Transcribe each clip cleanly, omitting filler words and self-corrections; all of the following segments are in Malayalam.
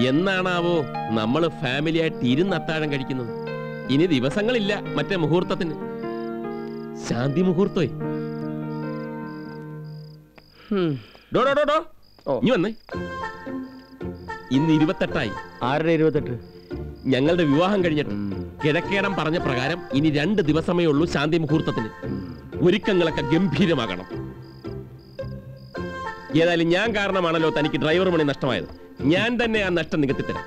എന്നാണാവോ നമ്മള് ഫാമിലിയായിട്ട് ഇരുന്ന് അത്താഴം കഴിക്കുന്നത്? ഇനി ദിവസങ്ങളില്ല മറ്റേ മുഹൂർത്തത്തിന്. ശാന്തി മുഹൂർത്തേ. ഇനി വന്നേ. ഇന്ന് 28ആയി. ആരുടെ 28? ഞങ്ങളുടെ വിവാഹം കഴിഞ്ഞിട്ട് കിഴക്കേടം പറഞ്ഞ പ്രകാരം ഇനി 2 ദിവസമേ ഉള്ളൂ ശാന്തി മുഹൂർത്തത്തിന്. ഒരുക്കങ്ങളൊക്കെ ഗംഭീരമാകണം. ഏതായാലും ഞാൻ കാരണമാണല്ലോ തനിക്ക് ഡ്രൈവർ മണി നഷ്ടമായത്. ഞാൻ തന്നെ ആ നഷ്ടം നികത്തിത്തരാം.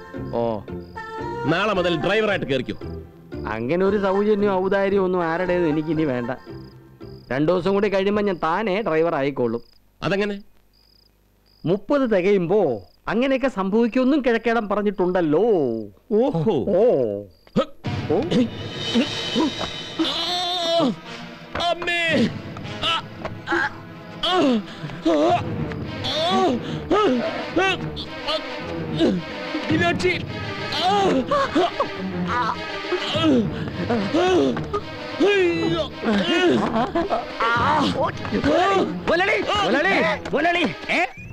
നാളെ മുതൽ ഡ്രൈവറായിട്ട് കയറിക്കോ. അങ്ങനെ ഒരു സൗജന്യം ഔദാര്യം ഒന്നും ആരുടേതും എനിക്ക് ഇനി വേണ്ട. 2 ദിവസം കൂടി കഴിയുമ്പോൾ ഞാൻ താനേ ഡ്രൈവർ ആയിക്കോളും. അതെങ്ങനെ? 30 തികയുമ്പോ അങ്ങനെയൊക്കെ സംഭവിക്കുമെന്നും കിഴക്കേടം പറഞ്ഞിട്ടുണ്ടല്ലോ. ഓഹോ. അമ്മേ. മീനാക്ഷി.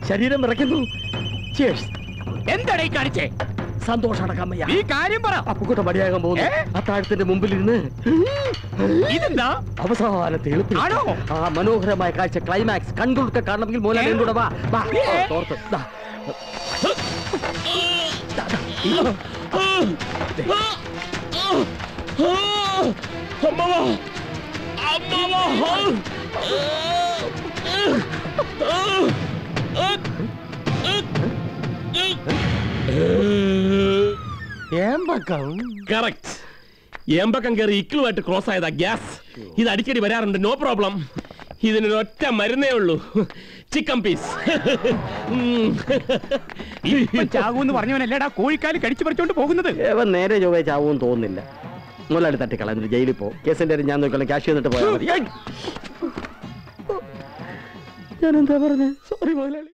ശരീരം വിറയ്ക്കുന്നു. എന്താണ് ഈ കാണിച്ചേ? സന്തോഷം. ഈ കാര്യം പറ. അപ്പുക്കുട്ട മടിയാകാൻ പോകുന്നു. അത്താഴത്തിന്റെ മുമ്പിലിരുന്ന് ഇതെന്താ അവസാനത്തെ എളുപ്പമാണോ? ആ മനോഹരമായ കാഴ്ച, ക്ലൈമാക്സ് കൺകൊടുക്ക കാണണമെങ്കിൽ മോലാളിയും കൂടെ വാ. ഏമ്പക്കം കയറി ഇക്കിളുമായിട്ട് ക്രോസ് ആയതാ ഗ്യാസ്. ഇത് അടിക്കടി വരാറുണ്ട്. No problem. ഇതിനൊരൊറ്റ മരുന്നേ ഉള്ളൂ, ചിക്കൻ പീസ്. ചാവൂന്ന് പറഞ്ഞവനല്ലേടാ കോഴിക്കാല് കടിച്ചു പറിച്ചോണ്ട് പോകുന്നത്. നേരെ ചൊവ്വേ ചാവൂന്ന് തോന്നുന്നില്ല. മുതലാളി തട്ടിക്കളഞ്ഞിട്ട് ജയിലിൽ പോ. കേസിന്റെ ഞാൻ നോക്കിയാലും ക്യാഷ് ചെയ്തിട്ട് പോയാൽ മതി. ഞാൻ എന്താ പറഞ്ഞേ? സോറി മുതലാളി.